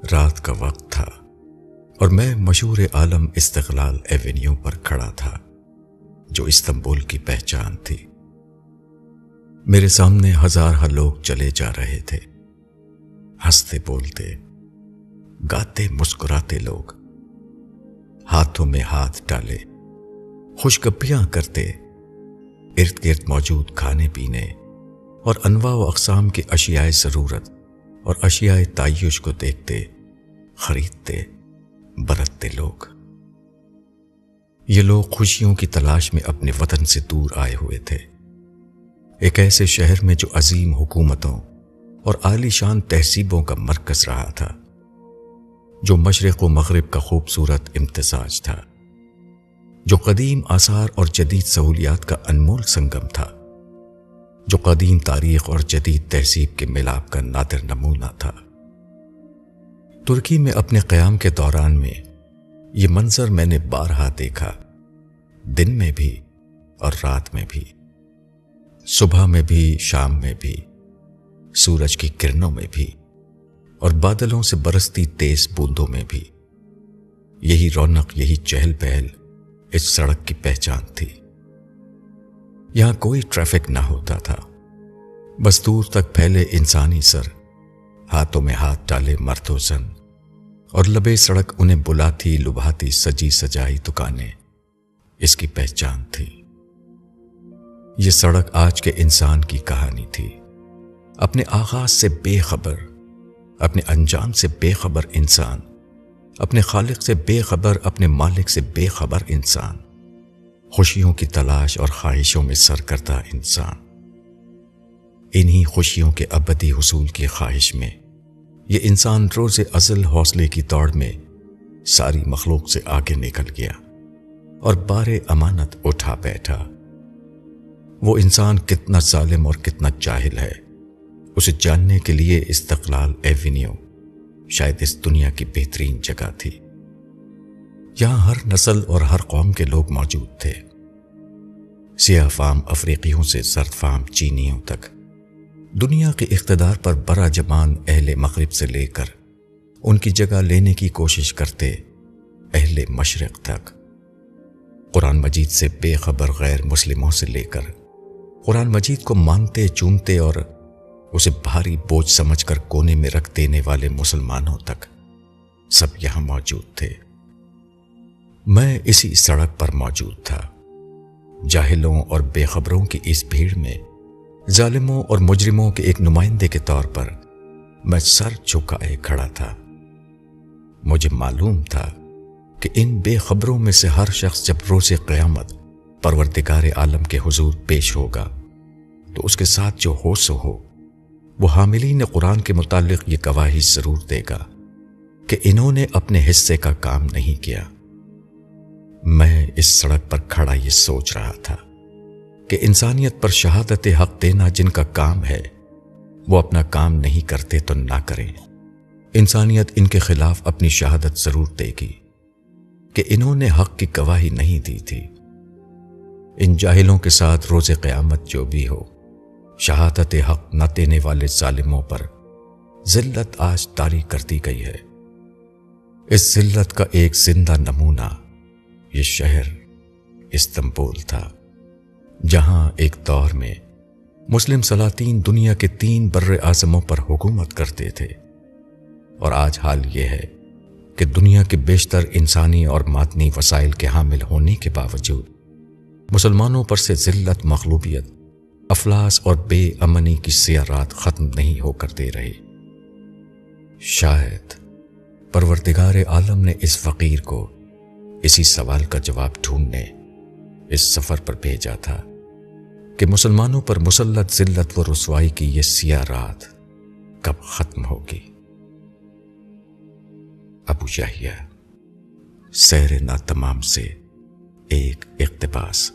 رات کا وقت تھا اور میں مشہور عالم استقلال ایونیو پر کھڑا تھا جو استنبول کی پہچان تھی۔ میرے سامنے ہزارہ لوگ چلے جا رہے تھے، ہنستے بولتے، گاتے مسکراتے لوگ، ہاتھوں میں ہاتھ ڈالے، خوشگپیاں کرتے، ارد گرد موجود کھانے پینے اور انواع و اقسام کی اشیاء ضرورت اور اشیاء تعیش کو دیکھتے، خریدتے، برتتے لوگ۔ یہ لوگ خوشیوں کی تلاش میں اپنے وطن سے دور آئے ہوئے تھے، ایک ایسے شہر میں جو عظیم حکومتوں اور عالی شان تہذیبوں کا مرکز رہا تھا، جو مشرق و مغرب کا خوبصورت امتزاج تھا، جو قدیم آثار اور جدید سہولیات کا انمول سنگم تھا، جو قدیم تاریخ اور جدید تہذیب کے ملاپ کا نادر نمونہ تھا۔ ترکی میں اپنے قیام کے دوران میں یہ منظر میں نے بارہا دیکھا، دن میں بھی اور رات میں بھی، صبح میں بھی، شام میں بھی، سورج کی کرنوں میں بھی اور بادلوں سے برستی تیز بوندوں میں بھی۔ یہی رونق، یہی چہل پہل اس سڑک کی پہچان تھی۔ یہاں کوئی ٹریفک نہ ہوتا تھا، بس دور تک پھیلے انسانی سر، ہاتھوں میں ہاتھ ڈالے مرد و زن، اور لبے سڑک انہیں بلاتی لبھاتی سجی سجائی دکانیں اس کی پہچان تھی۔ یہ سڑک آج کے انسان کی کہانی تھی، اپنے آغاز سے بے خبر، اپنے انجام سے بے خبر انسان، اپنے خالق سے بے خبر، اپنے مالک سے بے خبر انسان، خوشیوں کی تلاش اور خواہشوں میں سرگردہ انسان۔ انہی خوشیوں کے ابدی حصول کی خواہش میں یہ انسان روز ازل حوصلے کی دوڑ میں ساری مخلوق سے آگے نکل گیا اور بار امانت اٹھا بیٹھا۔ وہ انسان کتنا ظالم اور کتنا جاہل ہے، اسے جاننے کے لیے استقلال ایونیو شاید اس دنیا کی بہترین جگہ تھی۔ یہاں ہر نسل اور ہر قوم کے لوگ موجود تھے، سیاہ فام افریقیوں سے زرد فام چینیوں تک، دنیا کے اقتدار پر برا جمان اہل مغرب سے لے کر ان کی جگہ لینے کی کوشش کرتے اہل مشرق تک، قرآن مجید سے بے خبر غیر مسلموں سے لے کر قرآن مجید کو مانتے چومتے اور اسے بھاری بوجھ سمجھ کر کونے میں رکھ دینے والے مسلمانوں تک، سب یہاں موجود تھے۔ میں اسی سڑک پر موجود تھا، جاہلوں اور بے خبروں کی اس بھیڑ میں ظالموں اور مجرموں کے ایک نمائندے کے طور پر میں سر جھکائے کھڑا تھا۔ مجھے معلوم تھا کہ ان بے خبروں میں سے ہر شخص جب روز قیامت پروردگار عالم کے حضور پیش ہوگا تو اس کے ساتھ جو ہو سو ہو، وہ حاملین قرآن کے متعلق یہ گواہی ضرور دے گا کہ انہوں نے اپنے حصے کا کام نہیں کیا۔ میں اس سڑک پر کھڑا یہ سوچ رہا تھا کہ انسانیت پر شہادت حق دینا جن کا کام ہے، وہ اپنا کام نہیں کرتے تو نہ کریں۔ انسانیت ان کے خلاف اپنی شہادت ضرور دے گی کہ انہوں نے حق کی گواہی نہیں دی تھی۔ ان جاہلوں کے ساتھ روز قیامت جو بھی ہو، شہادت حق نہ دینے والے ظالموں پر ذلت آج طاری کر دی گئی ہے۔ اس ذلت کا ایک زندہ نمونہ یہ شہر استنبول تھا، جہاں ایک دور میں مسلم سلاطین دنیا کے 3 بر اعظموں پر حکومت کرتے تھے، اور آج حال یہ ہے کہ دنیا کے بیشتر انسانی اور معدنی وسائل کے حامل ہونے کے باوجود مسلمانوں پر سے ذلت، مغلوبیت، افلاس اور بے امنی کی سیاہ رات ختم نہیں ہو کر دے رہی۔ شاید پروردگار عالم نے اس فقیر کو اسی سوال کا جواب ڈھونڈنے اس سفر پر بھیجا تھا کہ مسلمانوں پر مسلط ذلت و رسوائی کی یہ سیاہ رات کب ختم ہوگی۔ ابو یحییٰ، سیر ناتمام سے ایک اقتباس۔